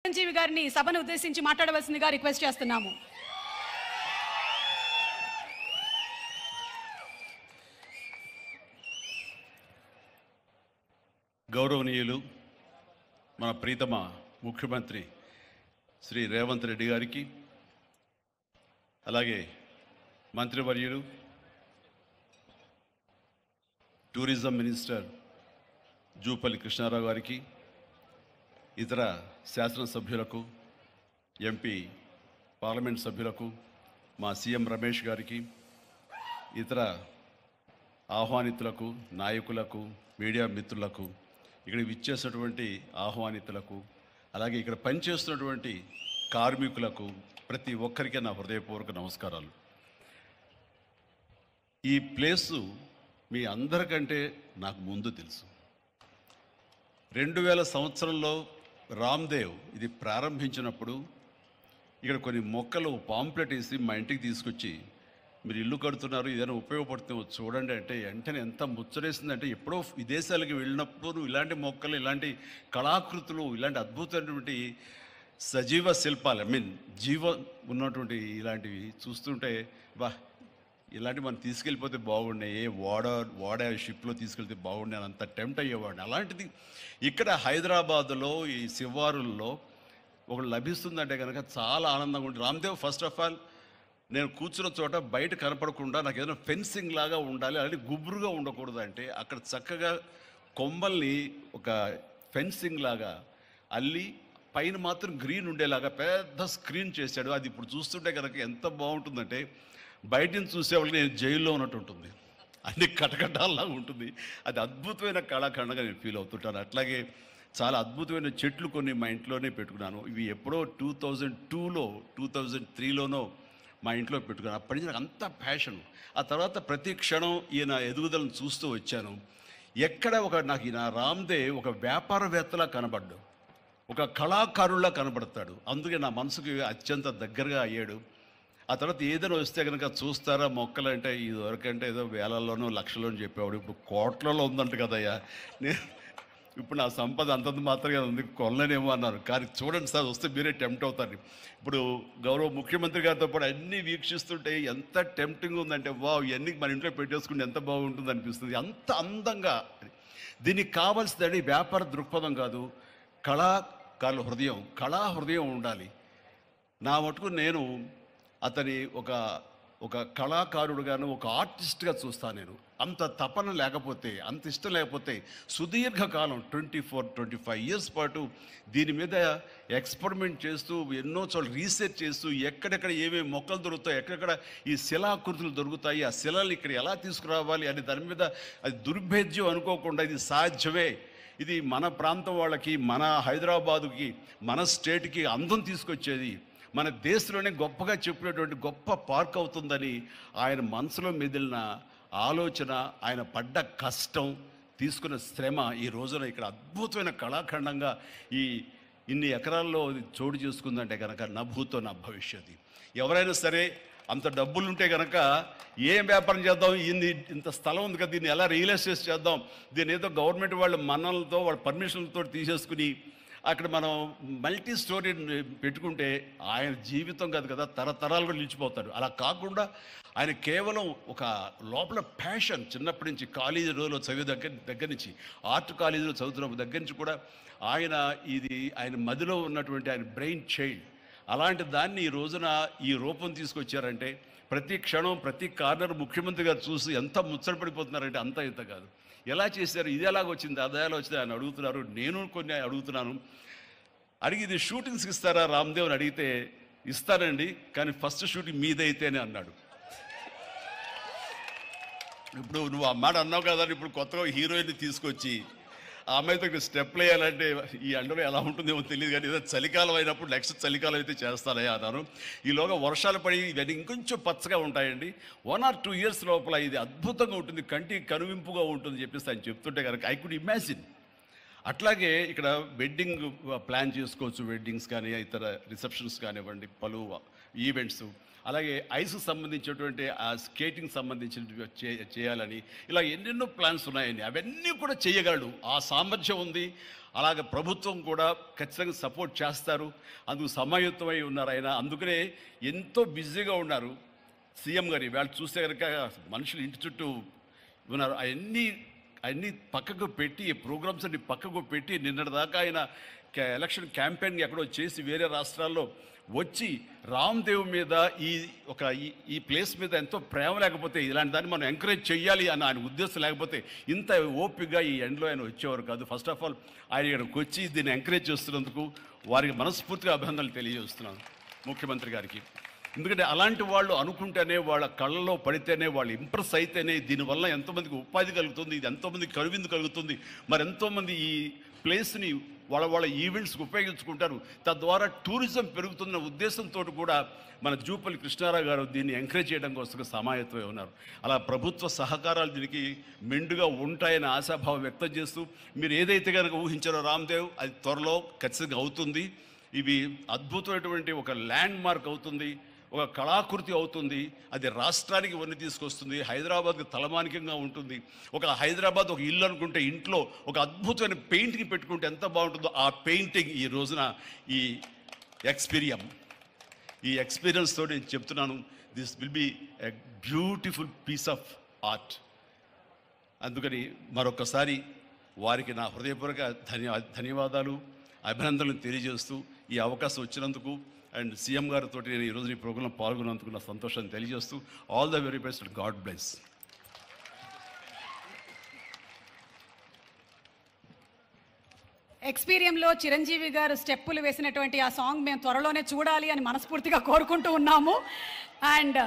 చిరంజీవి గారిని సభను ఉద్దేశించి మాట్లాడవలసిందిగా రిక్వెస్ట్ చేస్తున్నాము. గౌరవనీయులు మన ప్రీతమ ముఖ్యమంత్రి శ్రీ రేవంత్ రెడ్డి గారికి, అలాగే మంత్రివర్యులు టూరిజం మినిస్టర్ జూపల్లి కృష్ణారావు గారికి, ఇతర శాసనసభ్యులకు, ఎంపీ పార్లమెంట్ సభ్యులకు, మా సీఎం రమేష్ గారికి, ఇతర ఆహ్వానితులకు, నాయకులకు, మీడియా మిత్రులకు, ఇక్కడ విచ్చేసినటువంటి ఆహ్వానితులకు, అలాగే ఇక్కడ పనిచేస్తున్నటువంటి కార్మికులకు, ప్రతి ఒక్కరికి నా హృదయపూర్వక నమస్కారాలు. ఈ ప్లేసు మీ అందరికంటే నాకు ముందు తెలుసు. 2000 సంవత్సరంలో రామ్దేవ్ ఇది ప్రారంభించినప్పుడు ఇక్కడ కొన్ని మొక్కలు పాంప్లెట్ వేసి మా ఇంటికి తీసుకొచ్చి, మీరు ఇల్లు కడుతున్నారు, ఏదైనా ఉపయోగపడుతుందో చూడండి అంటే వెంటనే ఎంత ముచ్చరేసిందంటే, ఎప్పుడో విదేశాలకు వెళ్ళినప్పుడు ఇలాంటి మొక్కలు, ఇలాంటి కళాకృతులు, ఇలాంటి అద్భుతమైనటువంటి సజీవ శిల్పాలు, జీవం ఉన్నటువంటి ఇలాంటివి చూస్తుంటే ఇలాంటివి మనం తీసుకెళ్ళిపోతే బాగున్నాయి, వాడ షిప్లో తీసుకెళ్తే బాగున్నాయి, అంత టెంప్ట్ అయ్యేవాడిని. అలాంటిది ఇక్కడ హైదరాబాదులో ఈ శివారుల్లో ఒకటి లభిస్తుందంటే కనుక చాలా ఆనందంగా ఉంటుంది. రామ్దేవ్ ఫస్ట్ ఆఫ్ ఆల్ నేను కూర్చున్న చోట బయట కనపడకుండా నాకు ఏదైనా ఫెన్సింగ్ లాగా ఉండాలి, అలాంటి గుబురుగా ఉండకూడదు అంటే అక్కడ చక్కగా కొమ్మల్ని ఒక ఫెన్సింగ్ లాగా అల్లి పైన మాత్రం గ్రీన్ ఉండేలాగా పెద్ద స్క్రీన్ చేశాడు. అది ఇప్పుడు చూస్తుంటే కనుక ఎంత బాగుంటుందంటే బయట నుంచి చూసేవాళ్ళకి నేను జైల్లో ఉన్నట్టు ఉంటుంది, అన్ని కటకటాల్లాగా ఉంటుంది. అది అద్భుతమైన కళాఖండంగా నేను ఫీల్ అవుతుంటాను. అట్లాగే చాలా అద్భుతమైన చెట్లు కొన్ని మా ఇంట్లోనే పెట్టుకున్నాను. ఇవి ఎప్పుడో 2002లో 2003లోనో మా ఇంట్లో పెట్టుకున్నాను. అప్పటి నుంచి నాకు అంత ప్యాషన్. ఆ తర్వాత ప్రతి క్షణం ఈయన ఎదుగుదలను చూస్తూ వచ్చాను. ఎక్కడ నాకు ఈయన రామ్దేవ్ ఒక వ్యాపారవేత్తలా కనబడ్డు, ఒక కళాకారుల్లా కనబడతాడు. అందుకే నా మనసుకి అత్యంత దగ్గరగా అయ్యాడు. ఆ తర్వాత ఏదైనా వస్తే కనుక చూస్తారా మొక్కలు అంటే, ఇది వరకంటే ఏదో వేలల్లోనో లక్షల్లోనూ చెప్పేవాడు, ఇప్పుడు కోట్లలో ఉందంట కదయ్యా. నేను ఇప్పుడు నా సంపద అంతంత మాత్రమే ఉంది, కొనలేనేమో అన్నారు. కానీ చూడండి సార్, వస్తే మీరే టెంప్ట్ అవుతారు. ఇప్పుడు గౌరవ ముఖ్యమంత్రి గారితో పాటు అన్నీ వీక్షిస్తుంటే ఎంత టెంప్టింగ్ ఉందంటే, వావ్, ఇవన్నీ మన ఇంట్లో పెట్టేసుకుంటే ఎంత బాగుంటుంది అనిపిస్తుంది. అంత అందంగా. దీనికి కావాల్సిందండి వ్యాపార దృక్పథం కాదు, కళాకారుల హృదయం, కళా హృదయం ఉండాలి. నా మటుకు నేను అతని ఒక కళాకారుడుగాను, ఒక ఆర్టిస్ట్గా చూస్తాను. నేను అంత తపన లేకపోతే, అంత ఇష్టం లేకపోతే సుదీర్ఘకాలం 24-25 ఇయర్స్ పాటు దీని మీద ఎక్స్పెరిమెంట్ చేస్తూ, ఎన్నో చోట్ల రీసెర్చ్ చేస్తూ, ఎక్కడెక్కడ ఏమేమి మొక్కలు దొరుకుతాయి, ఎక్కడెక్కడ ఈ శిలాకృతులు దొరుకుతాయి, ఆ శిలలు ఇక్కడ ఎలా తీసుకురావాలి అని దాని మీద అది దుర్భేద్యం అనుకోకుండా ఇది సాధ్యమే, ఇది మన ప్రాంతం వాళ్ళకి, మన హైదరాబాదుకి, మన స్టేట్కి అందం తీసుకొచ్చేది, మన దేశంలోనే గొప్పగా చెప్పినటువంటి గొప్ప పార్క్ అవుతుందని ఆయన మనసులో మెదిలిన ఆలోచన, ఆయన పడ్డ కష్టం, తీసుకున్న శ్రమ ఈ రోజున ఇక్కడ అద్భుతమైన కళాఖండంగా ఇన్ని ఎకరాల్లో చోటు చేసుకుందంటే కనుక నా భూతో నా భవిష్యత్తు. ఎవరైనా సరే అంత డబ్బులుంటే కనుక ఏం వ్యాపారం చేద్దాం, ఇంత స్థలం ఉంది కదా, దీన్ని ఎలా రియల్ ఎస్టేట్ చేద్దాం, దీన్ని ఏదో గవర్నమెంట్ వాళ్ళ మన్నలతో వాళ్ళ పర్మిషన్లతో తీసేసుకుని అక్కడ మనం మల్టీ స్టోరీ పెట్టుకుంటే ఆయన జీవితం కాదు కదా, తరతరాలు కూడా నిలిచిపోతాడు. అలా కాకుండా ఆయన కేవలం ఒక లోపల ప్యాషన్, చిన్నప్పటి నుంచి కాలేజీ రోజులో చదివే దగ్గర నుంచి, ఆర్ట్ కాలేజీలో చదువుతున్న దగ్గర నుంచి కూడా ఆయన మదిలో ఉన్నటువంటి ఆయన బ్రెయిన్ చైల్డ్, అలాంటి దాన్ని ఈ రోజున ఈ రూపం తీసుకొచ్చారంటే ప్రతి క్షణం, ప్రతి కార్నర్ ముఖ్యమంత్రి గారు చూసి ఎంత ముచ్చటపడిపోతున్నారంటే అంత ఇంత కాదు. ఎలా చేశారు, ఇది ఎలాగ వచ్చింది, అది ఎలా వచ్చింది ఆయన అడుగుతున్నారు. నేను కొన్ని అడుగుతున్నాను. అడిగి ఇది షూటింగ్స్కి ఇస్తారా రామ్దేవ్ అని అడిగితే, ఇస్తానండి, కానీ ఫస్ట్ షూటింగ్ మీదైతేనే అన్నాడు. ఇప్పుడు నువ్వు ఆ మాట అన్నావు కదా, ఇప్పుడు కొత్తగా హీరోయిన్ని తీసుకొచ్చి ఆ అమ్మాయితో ఇక్కడ స్టెప్లు వేయాలంటే ఈ ఎండలో ఎలా ఉంటుందేమో తెలియదు, కానీ ఏదో చలికాలం అయినప్పుడు నెక్స్ట్ చలికాలం అయితే చేస్తానయ్యా అన్నాను. ఈలోగా వర్షాలు పడి ఇవన్నీ ఇంకొంచెం పచ్చగా ఉంటాయండి, 1 or 2 years లోపల ఇది అద్భుతంగా ఉంటుంది, కంటికి కనువింపుగా ఉంటుంది చెప్పేసి ఆయన చెప్తుంటే కనుక ఐ కుడ్ ఇమాజిన్. అట్లాగే ఇక్కడ వెడ్డింగ్ ప్లాన్ చేసుకోవచ్చు, వెడ్డింగ్స్ కానీ ఇతర రిసెప్షన్స్ కానివ్వండి, పలు ఈవెంట్స్, అలాగే ఐస్కి సంబంధించినటువంటి ఆ స్కేటింగ్ సంబంధించిన చేయాలని ఇలా ఎన్నెన్నో ప్లాన్స్ ఉన్నాయని అవన్నీ కూడా చేయగలడు, ఆ సామర్థ్యం ఉంది. అలాగే ప్రభుత్వం కూడా ఖచ్చితంగా సపోర్ట్ చేస్తారు, అందుకు సమాయుత్తమై ఉన్నారు ఆయన. అందుకనే ఎంతో బిజీగా ఉన్నారు సీఎం గారు. వాళ్ళు చూస్తే కనుక మనుషులు ఇంటి చుట్టూ ఉన్నారు. అవన్నీ పక్కకు పెట్టి, ప్రోగ్రామ్స్ అన్ని పక్కకు పెట్టి నిన్నటిదాకా ఆయన ఎలక్షన్ క్యాంపెయిన్ ఎక్కడో చేసి వేరే రాష్ట్రాల్లో వచ్చి రామ్దేవ్ మీద ఈ ప్లేస్ మీద ఎంతో ప్రేమ లేకపోతే, ఇలాంటి దాన్ని మనం ఎంకరేజ్ చేయాలి అని ఆయన ఉద్దేశం లేకపోతే ఇంత ఓపికగా ఈ ఎండ్లో ఆయన వచ్చేవారు కాదు. ఫస్ట్ ఆఫ్ ఆల్ ఆయన ఇక్కడికి వచ్చి దీన్ని ఎంకరేజ్ చేస్తున్నందుకు వారికి మనస్ఫూర్తిగా అభినందనలు తెలియజేస్తున్నాను ముఖ్యమంత్రి గారికి. ఎందుకంటే అలాంటి వాళ్ళు అనుకుంటేనే, వాళ్ళ కళ్ళలో పడితేనే, వాళ్ళు ఇంప్రెస్ అయితేనే దీనివల్ల ఎంతోమందికి ఉపాధి కలుగుతుంది, ఇది ఎంతోమందికి కనువిందు కలుగుతుంది. మరి ఎంతోమంది ఈ ప్లేస్ని వాళ్ళ ఈవెంట్స్కి ఉపయోగించుకుంటారు, తద్వారా టూరిజం పెరుగుతున్న ఉద్దేశంతో కూడా మన జూపల్లి కృష్ణారావు గారు దీన్ని ఎంకరేజ్ చేయడం కోసం సమాయత్తమై ఉన్నారు. అలా ప్రభుత్వ సహకారాలు దీనికి మెండుగా ఉంటాయని ఆశాభావం వ్యక్తం చేస్తూ, మీరు ఏదైతే కనుక ఊహించారో రామ్దేవ్, అది త్వరలో ఖచ్చితంగా అవుతుంది. ఇవి అద్భుతమైనటువంటి ఒక ల్యాండ్ మార్క్ అవుతుంది, ఒక కళాకృతి అవుతుంది. అది రాష్ట్రానికి వన్ని తీసుకొస్తుంది, హైదరాబాద్కి తలమానికంగా ఉంటుంది. ఒక హైదరాబాద్ ఒక ఇల్లు అనుకుంటే ఇంట్లో ఒక అద్భుతమైన పెయింటింగ్ పెట్టుకుంటే ఎంత బాగుంటుందో, ఆ పెయింటింగ్ ఈ రోజున ఈ ఎక్స్పీరియన్స్తో నేను చెప్తున్నాను, this will be a beautiful piece of art. అందుకని మరొకసారి వారికి నా హృదయపూర్వక ధన్యవాదాలు, అభినందనలు తెలియజేస్తూ ఈ అవకాశం వచ్చినందుకు అండ్ సీఎం గారితో నేను ఈరోజు ఈ ప్రోగ్రాంలో పాల్గొన్నందుకు నా సంతోషాన్ని తెలియజేస్తూ all the very best, God bless. ఎక్స్పీరియంలో చిరంజీవి గారు స్టెప్పులు వేసినటువంటి ఆ సాంగ్ మేము త్వరలోనే చూడాలి అని మనస్ఫూర్తిగా కోరుకుంటూ ఉన్నాము. అండ్